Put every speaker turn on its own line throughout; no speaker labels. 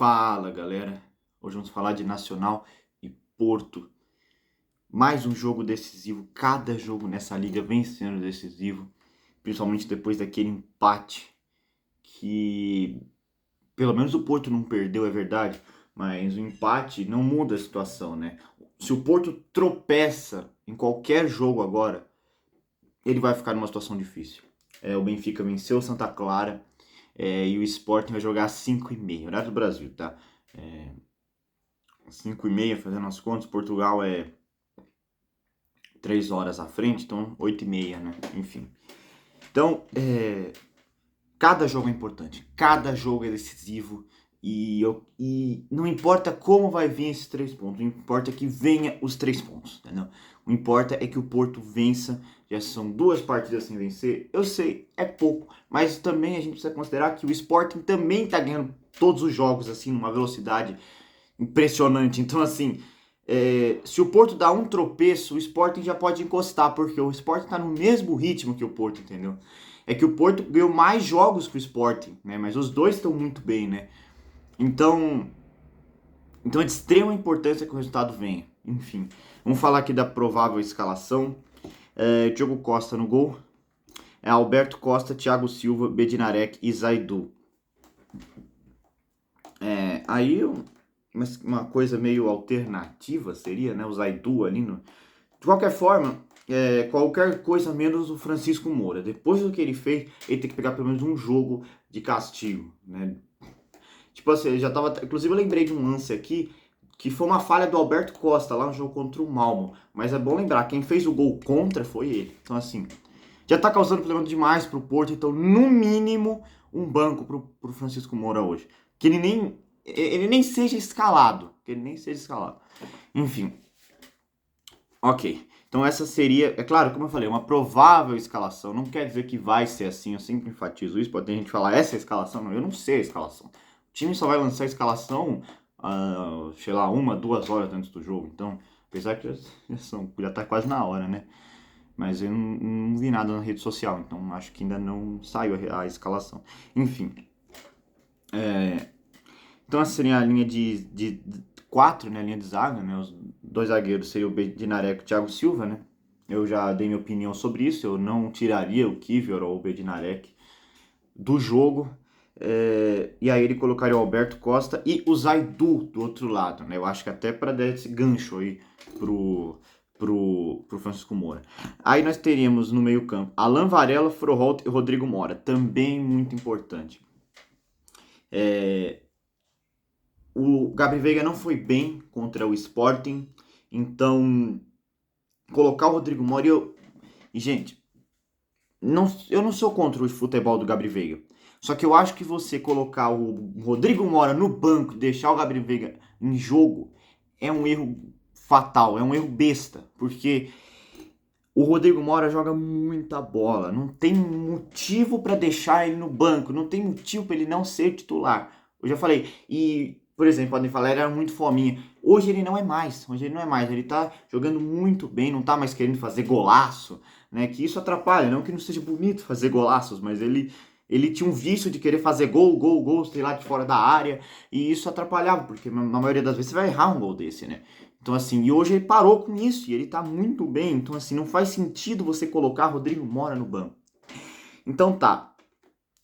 Fala, galera. Hoje vamos falar de Nacional e Porto. Mais um jogo decisivo. Cada jogo nessa liga vem sendo decisivo, principalmente depois daquele empate que pelo menos o Porto não perdeu, é verdade, mas o empate não muda a situação, né? Se o Porto tropeça em qualquer jogo agora, ele vai ficar numa situação difícil. O Benfica venceu o Santa Clara e o Sporting vai jogar às 5h30, horário do Brasil, tá? 5h30, fazendo as contas, Portugal é 3 horas à frente, então 8h30, né? Enfim. Então, cada jogo é importante, cada jogo é decisivo e não importa como vai vir esses 3 pontos, o importa é que venha os 3 pontos, entendeu? O importa é que o Porto vença, já são 2 partidas sem vencer, eu sei, é pouco, mas também a gente precisa considerar que o Sporting também tá ganhando todos os jogos, assim, numa velocidade impressionante. Então, assim, se o Porto dá um tropeço, o Sporting já pode encostar, porque o Sporting tá no mesmo ritmo que o Porto, entendeu? É que o Porto ganhou mais jogos que o Sporting, né? Mas os dois estão muito bem, né? Então é de extrema importância que o resultado venha. Enfim, vamos falar aqui da provável escalação. Diogo Costa no gol. Alberto Costa, Thiago Silva, Bednarek e Zaidu. Aí uma coisa meio alternativa seria, né? O Zaidu ali no... De qualquer forma, qualquer coisa menos o Francisco Moura. Depois do que ele fez, ele tem que pegar pelo menos um jogo de castigo, né? Tipo assim, já tava... Inclusive eu lembrei de um lance aqui, que foi uma falha do Alberto Costa lá no jogo contra o Malmo. Mas é bom lembrar, quem fez o gol contra foi ele. Então assim, já tá causando problema demais pro Porto, então no mínimo um banco pro Francisco Moura hoje. Que ele nem seja escalado. Que ele nem seja escalado. Enfim. Ok. Então essa seria, é claro, como eu falei, uma provável escalação. Não quer dizer que vai ser assim, eu sempre enfatizo isso. Pode ter gente falar, essa é a escalação? Não, eu não sei a escalação. O time só vai lançar a escalação, sei lá, 1, 2 horas antes do jogo. Então, apesar que já tá quase na hora, né? Mas eu não vi nada na rede social, então acho que ainda não saiu a escalação. Enfim, então essa seria a linha de 4, né, a linha de zaga, né, os 2 zagueiros seriam o Bednarek e o Thiago Silva, né, eu já dei minha opinião sobre isso, eu não tiraria o Kiwior ou o Bednarek do jogo, e aí ele colocaria o Alberto Costa e o Zaidu do outro lado, né, eu acho que até para dar esse gancho aí pro Francisco Moura. Aí nós teríamos no meio campo Alan Varela, Froholt e Rodrigo Mora, também muito importante. O Gabriel Veiga não foi bem contra o Sporting, então colocar o Rodrigo Mora e gente, eu não sou contra o futebol do Gabriel Veiga, só que eu acho que você colocar o Rodrigo Mora no banco, deixar o Gabriel Veiga em jogo, é um erro fatal, é um erro besta, porque o Rodrigo Mora joga muita bola, não tem motivo para deixar ele no banco, não tem motivo para ele não ser titular. Eu já falei, e, por exemplo, podem falar, ele era muito fominha. Hoje ele não é mais, ele tá jogando muito bem, não tá mais querendo fazer golaço, né? Que isso atrapalha, não que não seja bonito fazer golaços, mas ele tinha um vício de querer fazer gol, sei lá, de fora da área, e isso atrapalhava, porque na maioria das vezes você vai errar um gol desse, né? Então, assim, e hoje ele parou com isso e ele tá muito bem. Então, assim, não faz sentido você colocar Rodrigo Mora no banco. Então, tá.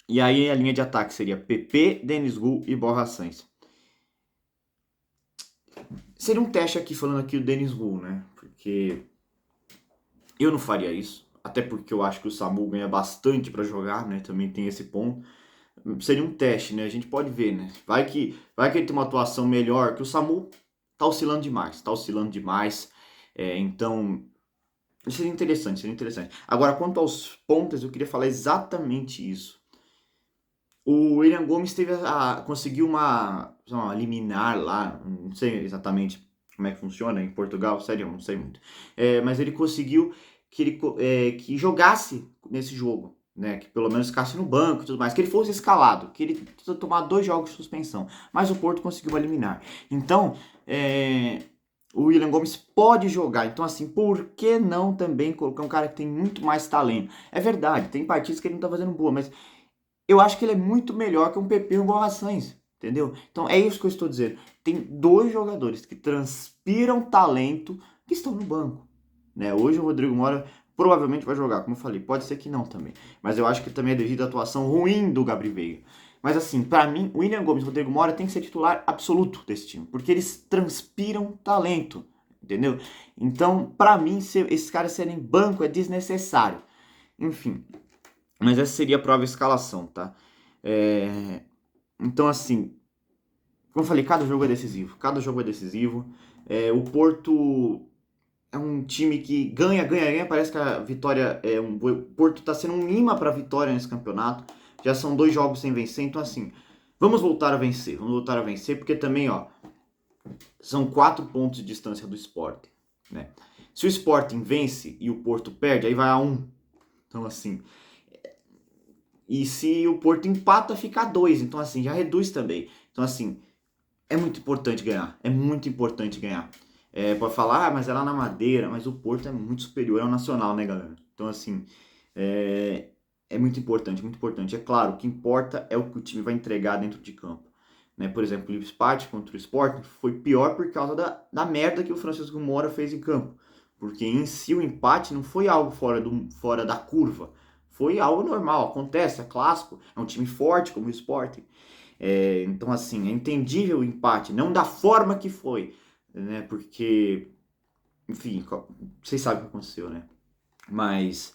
E aí a linha de ataque seria PP, Denis Gu e Borja Sainz. Seria um teste aqui falando aqui o Denis Gu, né? Porque eu não faria isso. Até porque eu acho que o Samu ganha bastante para jogar, né? Também tem esse ponto. Seria um teste, né? A gente pode ver, né? Vai que ele tem uma atuação melhor, que o Samu tá oscilando demais. Então, seria interessante. Agora, quanto aos pontos, eu queria falar exatamente isso. O William Gomes conseguiu uma liminar lá, não sei exatamente como é que funciona em Portugal, sério, eu não sei muito. Mas ele conseguiu que jogasse nesse jogo, né? Que pelo menos ficasse no banco e tudo mais, que ele fosse escalado, que ele precisa tomar 2 jogos de suspensão. Mas o Porto conseguiu eliminar. Então, o William Gomes pode jogar. Então, assim, por que não também colocar um cara que tem muito mais talento? É verdade, tem partidas que ele não tá fazendo boa, mas eu acho que ele é muito melhor que um PP e um Borja Sainz. entendeu? Então é isso que eu estou dizendo. Tem dois jogadores que transpiram talento que estão no banco, né? Hoje o Rodrigo Moura provavelmente vai jogar, como eu falei, pode ser que não também, mas eu acho que também é devido à atuação ruim do Gabriel Veiga. Mas assim, pra mim, o William Gomes e o Rodrigo Moura tem que ser titular absoluto desse time, porque eles transpiram talento, entendeu? Então, pra mim, esses caras serem banco é desnecessário. Enfim, mas essa seria a prova escalação, tá? Então, assim, como eu falei, cada jogo é decisivo. Cada jogo é decisivo. O Porto é um time que ganha, ganha, ganha. Parece que a vitória o Porto tá sendo um imã pra vitória nesse campeonato. Já são 2 jogos sem vencer. Então, assim, vamos voltar a vencer. Vamos voltar a vencer, porque também, ó, são 4 pontos de distância do Sporting, né? Se o Sporting vence e o Porto perde, aí vai a 1. Então, assim, e se o Porto empata, fica a 2. Então, assim, já reduz também. Então, assim, é muito importante ganhar. É muito importante ganhar. Pode falar, mas é lá na Madeira. Mas o Porto é muito superior ao Nacional, né, galera? Então, assim, é, é muito importante, muito importante. É claro, o que importa é o que o time vai entregar dentro de campo. Né? Por exemplo, o empate contra o Sport foi pior por causa da merda que o Francisco Moura fez em campo. Porque em si o empate não foi algo fora da curva. Foi algo normal, acontece, é clássico. É um time forte como o Sport. Então, assim, é entendível o empate, não da forma que foi, né? Porque, enfim, vocês sabem o que aconteceu, né? Mas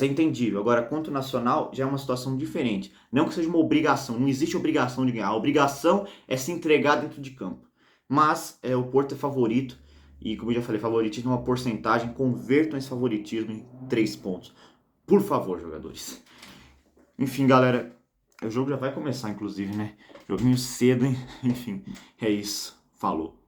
é entendível. Agora, contra o Nacional, já é uma situação diferente. Não que seja uma obrigação, não existe obrigação de ganhar. A obrigação é se entregar dentro de campo. Mas o Porto é favorito, e como eu já falei, favoritismo é uma porcentagem, convertam esse favoritismo em 3 pontos. Por favor, jogadores. Enfim, galera, o jogo já vai começar, inclusive, né? Joguinho cedo, hein? Enfim, é isso. Falou.